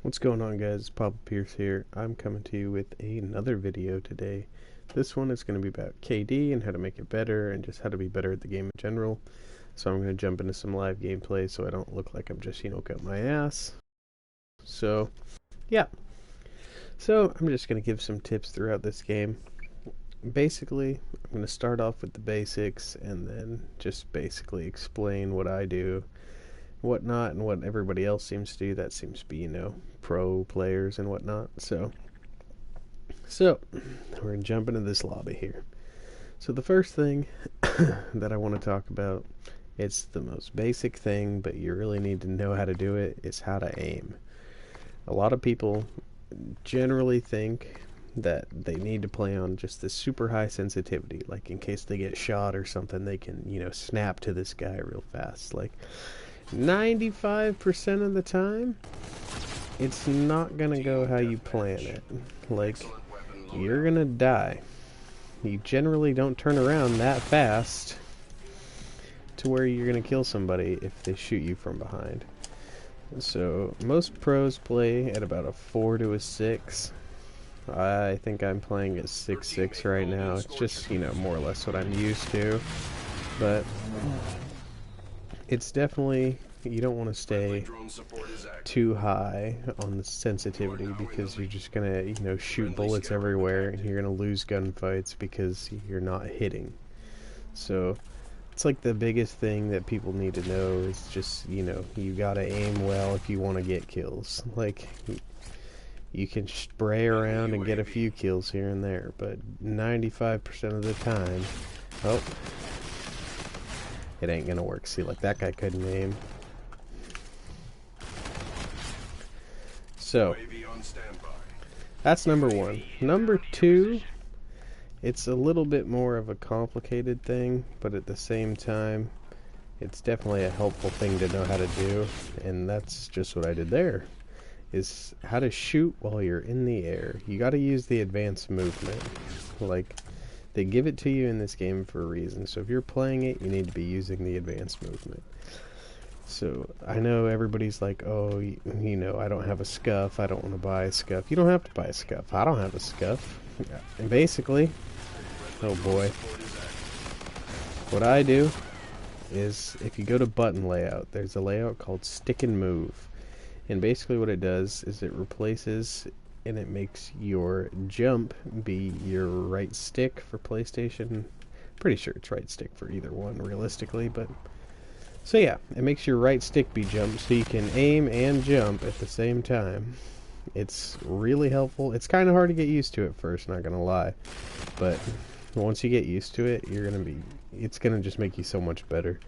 What's going on, guys? Papa Pierce here. I'm coming to you with another video today. This one is going to be about KD and how to make it better and just how to be better at the game in general. So I'm going to jump into some live gameplay so I don't look like I'm just, got my ass. So, yeah. So I'm just going to give some tips throughout this game. Basically, I'm going to start off with the basics and then just basically explain what I do, whatnot, and what everybody else seems to do. That seems to be, pro players and whatnot. So we're gonna jump into this lobby here. So the first thing that I want to talk about, it's the most basic thing, but you really need to know how to do it, is how to aim. A lot of people generally think that they need to play on just this super high sensitivity, like in case they get shot or something, they can, snap to this guy real fast. Like 95% of the time, it's not gonna go how you plan it. Like, you're gonna die. You generally don't turn around that fast to where you're gonna kill somebody if they shoot you from behind. So most pros play at about a 4 to a 6. I think I'm playing at 6-6 right now. It's just, more or less what I'm used to. But it's definitely, you don't want to stay too high on the sensitivity because you're just gonna, shoot bullets everywhere and you're gonna lose gunfights because you're not hitting. So it's like the biggest thing that people need to know is just, you gotta aim well if you want to get kills. Like, you can spray around and get a few kills here and there, but 95% of the time, oh, it ain't gonna work. See, like, that guy couldn't aim. So that's number one. Number two, it's a little bit more of a complicated thing, but at the same time, it's definitely a helpful thing to know how to do, and that's just what I did there, is how to shoot while you're in the air. You got to use the advanced movement. Like, they give it to you in this game for a reason, so if you're playing it, you need to be using the advanced movement. So, I know everybody's like, oh, I don't have a scuff, I don't want to buy a scuff. You don't have to buy a scuff. I don't have a scuff. And basically, oh boy, what I do is, if you go to button layout, there's a layout called stick and move. And basically what it does is it replaces and it makes your jump be your right stick for PlayStation. Pretty sure it's right stick for either one, realistically, but so yeah, it makes your right stick be jump so you can aim and jump at the same time. It's really helpful. It's kind of hard to get used to at first, not gonna lie, but once you get used to it, it's gonna just make you so much better.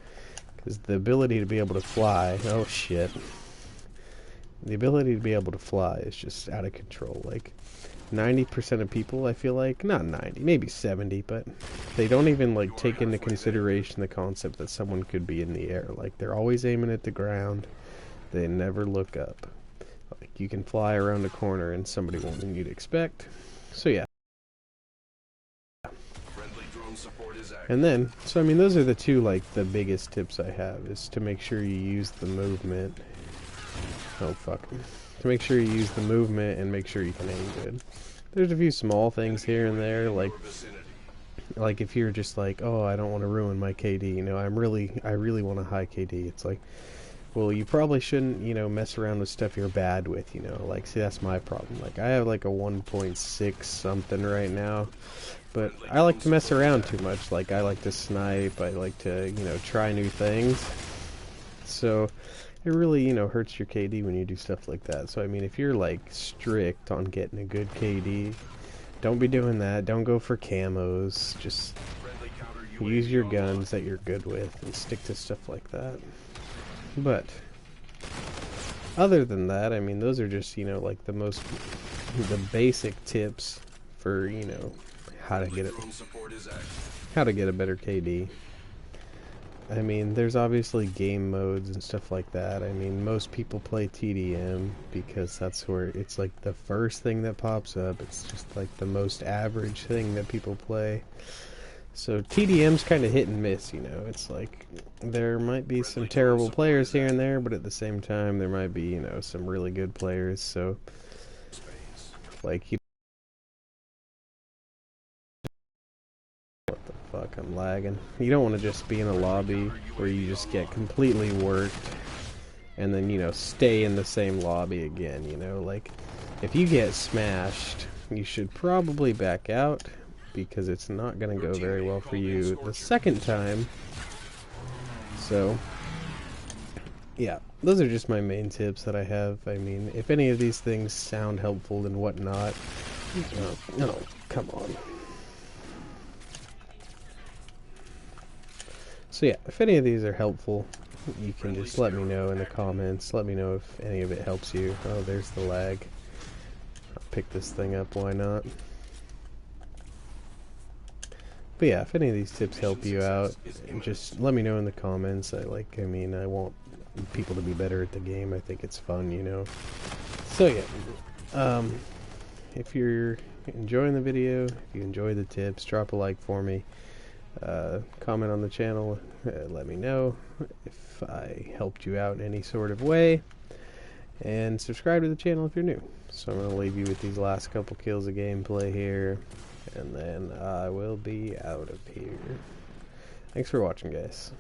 Because the ability to be able to fly, oh shit, the ability to be able to fly is just out of control. Like, 90% of people, I feel like, not 90, maybe 70, but they don't even, like, take into consideration the concept that someone could be in the air. Like, they're always aiming at the ground. They never look up. Like, you can fly around a corner and somebody won't need to expect. So, yeah. And then, so I mean, those are the two, like, the biggest tips I have, is to make sure you use the movement. Oh, fuck. To make sure you use the movement and make sure you can aim good. There's a few small things here and there, like if you're just like, oh, I don't want to ruin my KD, I really want a high KD. It's like, well, you probably shouldn't, mess around with stuff you're bad with, like, see, that's my problem. Like, I have like a 1.6 something right now, but I like to mess around too much. Like, I like to snipe, I like to, try new things. So it really, hurts your KD when you do stuff like that. So, I mean, if you're, like, strict on getting a good KD, don't be doing that. Don't go for camos. Just use your guns that you're good with and stick to stuff like that. But other than that, I mean, those are just, like, the basic tips for, how to get a better KD. I mean, there's obviously game modes and stuff like that. I mean, most people play TDM because that's where it's like the first thing that pops up. It's just like the most average thing that people play. So TDM's kind of hit and miss, you know. It's like there might be some terrible players here and there, but at the same time there might be, you know, some really good players. So like, what the fuck, I'm lagging. You don't want to just be in a lobby where you just get completely worked and then, you know, stay in the same lobby again, you know. Like, if you get smashed, you should probably back out, because it's not going to go very well for you the second time. So, yeah, those are just my main tips that I have. I mean, if any of these things sound helpful and whatnot, no, come on. So yeah, if any of these are helpful, you can just let me know in the comments. Let me know if any of it helps you. Oh, there's the lag. I'll pick this thing up, why not? But yeah, if any of these tips help you out, just let me know in the comments. I want people to be better at the game. I think it's fun, you know. So yeah, if you're enjoying the video, if you enjoy the tips, drop a like for me. Comment on the channel, let me know if I helped you out in any sort of way, and subscribe to the channel if you're new. So I'm going to leave you with these last couple kills of gameplay here, and then I will be out of here. Thanks for watching, guys.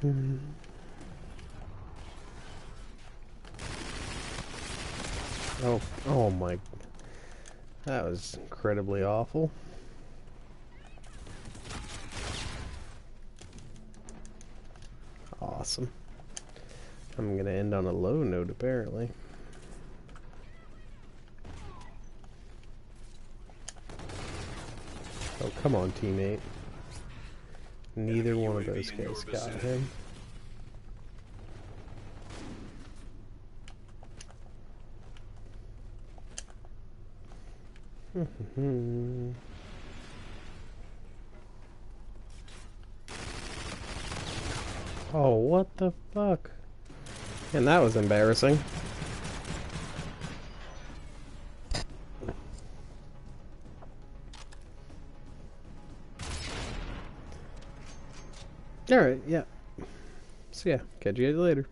Oh my, that was incredibly awful. Awesome. I'm gonna end on a low note, apparently. Oh, come on, teammate. Neither one of those guys got him. Oh, what the fuck? And that was embarrassing. Alright, yeah. So yeah, catch you guys later.